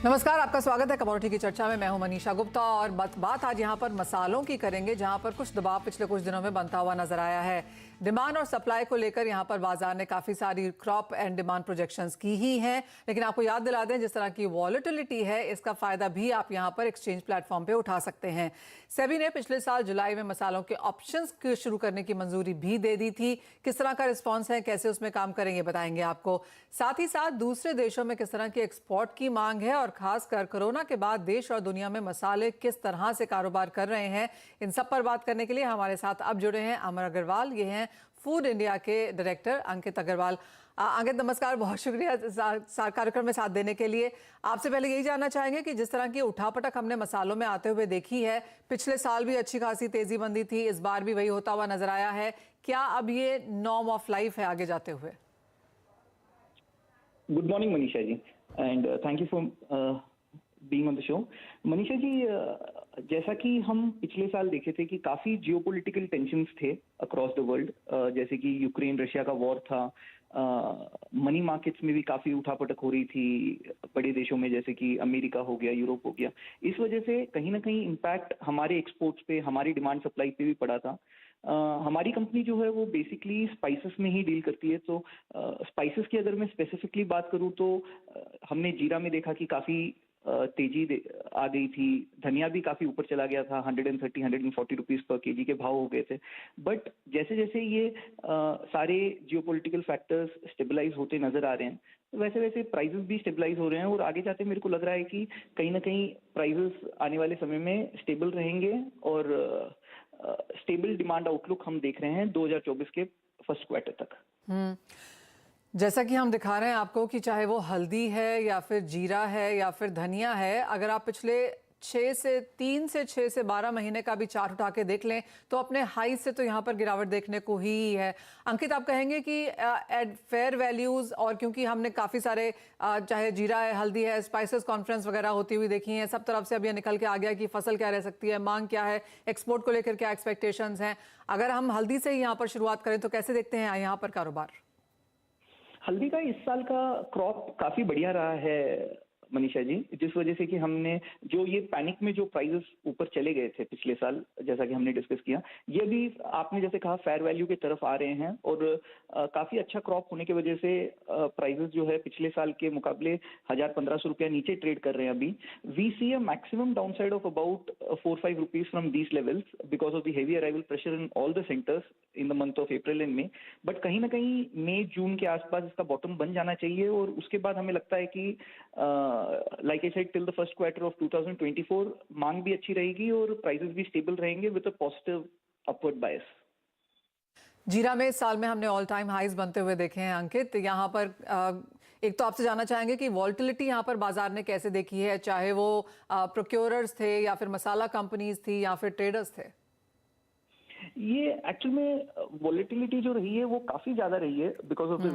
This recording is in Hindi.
नमस्कार, आपका स्वागत है कमोडिटी की चर्चा में। मैं हूं मनीषा गुप्ता और बात आज यहां पर मसालों की करेंगे, जहां पर कुछ दबाव पिछले कुछ दिनों में बनता हुआ नजर आया है। डिमांड और सप्लाई को लेकर यहां पर बाजार ने काफी सारी क्रॉप एंड डिमांड प्रोजेक्शंस की ही हैं, लेकिन आपको याद दिला दें, जिस तरह की वॉलेटिलिटी है, इसका फायदा भी आप यहां पर एक्सचेंज प्लेटफॉर्म पे उठा सकते हैं। सेबी ने पिछले साल जुलाई में मसालों के ऑप्शंस शुरू करने की मंजूरी भी दे दी थी। किस तरह का रिस्पॉन्स है, कैसे उसमें काम करेंगे, बताएंगे आपको। साथ ही साथ दूसरे देशों में किस तरह की एक्सपोर्ट की मांग है और खासकर कोरोना के बाद देश और दुनिया में मसाले किस तरह से कारोबार कर रहे हैं, इन सब पर बात करने के लिए हमारे साथ अब जुड़े हैं अमर अग्रवाल। ये हैं फूड इंडिया के डायरेक्टर अंकित अग्रवाल। अंकित, नमस्कार, बहुत शुक्रिया कार्यक्रम में साथ देने के लिए। आपसे पहले यही जानना चाहेंगे कि जिस तरह की उठापटक हमने मसालों में आते हुए देखी है, पिछले साल भी अच्छी खासी तेजी बंदी थी, इस बार भी वही होता हुआ नजर आया है, क्या अब ये नॉर्म ऑफ लाइफ है आगे जाते हुए? Good morning Manisha ji, and thank you for being on the show. Manisha ji, जैसा कि हम पिछले साल देखे थे कि काफी जियोपॉलिटिकल टेंशन्स थे अक्रॉस द वर्ल्ड, जैसे कि यूक्रेन रशिया का वॉर था, मनी मार्केट्स में भी काफी उठापटक हो रही थी बड़े देशों में, जैसे कि अमेरिका हो गया, यूरोप हो गया। इस वजह से कहीं ना कहीं इम्पैक्ट हमारे एक्सपोर्ट्स पे, हमारी डिमांड सप्लाई पे भी पड़ा था। हमारी कंपनी जो है वो बेसिकली स्पाइसेस में ही डील करती है, तो स्पाइसेस की अगर मैं स्पेसिफिकली बात करूं तो हमने जीरा में देखा कि काफी तेजी आ गई थी। धनिया भी काफी ऊपर चला गया था, 130-140 रुपीज पर केजी के भाव हो गए थे। बट जैसे जैसे ये सारे जियोपॉलिटिकल फैक्टर्स स्टेबलाइज होते नजर आ रहे हैं, वैसे वैसे प्राइसेस भी स्टेबलाइज हो रहे हैं और आगे जाते मेरे को लग रहा है कि कहीं ना कहीं प्राइसेस आने वाले समय में स्टेबल रहेंगे और स्टेबल डिमांड आउटलुक हम देख रहे हैं 2024 के फर्स्ट क्वार्टर तक। जैसा कि हम दिखा रहे हैं आपको कि चाहे वो हल्दी है या फिर जीरा है या फिर धनिया है, अगर आप पिछले 3 से 6 से 12 महीने का भी चार्ट उठा के देख लें तो अपने हाई से तो यहाँ पर गिरावट देखने को ही है। अंकित, आप कहेंगे कि एट फेयर वैल्यूज, और क्योंकि हमने काफ़ी सारे चाहे जीरा है, हल्दी है, स्पाइसेस कॉन्फ्रेंस वगैरह होती हुई देखी हैं, सब तरफ से अब ये निकल के आ गया कि फसल क्या रह सकती है, मांग क्या है, एक्सपोर्ट को लेकर क्या एक्सपेक्टेशंस हैं। अगर हम हल्दी से ही यहाँ पर शुरुआत करें तो कैसे देखते हैं यहाँ पर कारोबार? हल्दी का इस साल का क्रॉप काफी बढ़िया रहा है मनीषा जी, जिस वजह से कि हमने जो ये पैनिक में जो प्राइसेस ऊपर चले गए थे पिछले साल, जैसा कि हमने डिस्कस किया, ये भी आपने जैसे कहा फेयर वैल्यू की तरफ आ रहे हैं और काफी अच्छा क्रॉप होने की वजह से प्राइसेस जो है पिछले साल के मुकाबले 1,000-1,500 रुपया नीचे ट्रेड कर रहे हैं अभी। We see a maximum downside of about 4-5 rupees from these levels because of the heavy arrival pressure in all the centres in the month of April and May. But कहीं ना कहीं मई जून के आसपास इसका बॉटम बन जाना चाहिए और उसके बाद हमें लगता है कि like I said, till the first quarter of 2024 मांग भी अच्छी रहेगी और प्राइसेस भी स्टेबल रहेंगे विद अ पॉजिटिव अपवर्ड बायस। जीरा में इस साल में हमने ऑल टाइम हाइज बनते हुए देखे हैं अंकित। यहाँ पर एक तो आपसे जानना चाहेंगे कि वॉल्टिलिटी यहाँ पर बाजार ने कैसे देखी है, चाहे वो प्रोक्योरर्स थे या फिर मसाला कंपनीज थी या फिर ट्रेडर्स थे? ये एक्चुअल में वॉलेटिलिटी जो रही है वो काफी ज्यादा रही है बिकॉज ऑफ द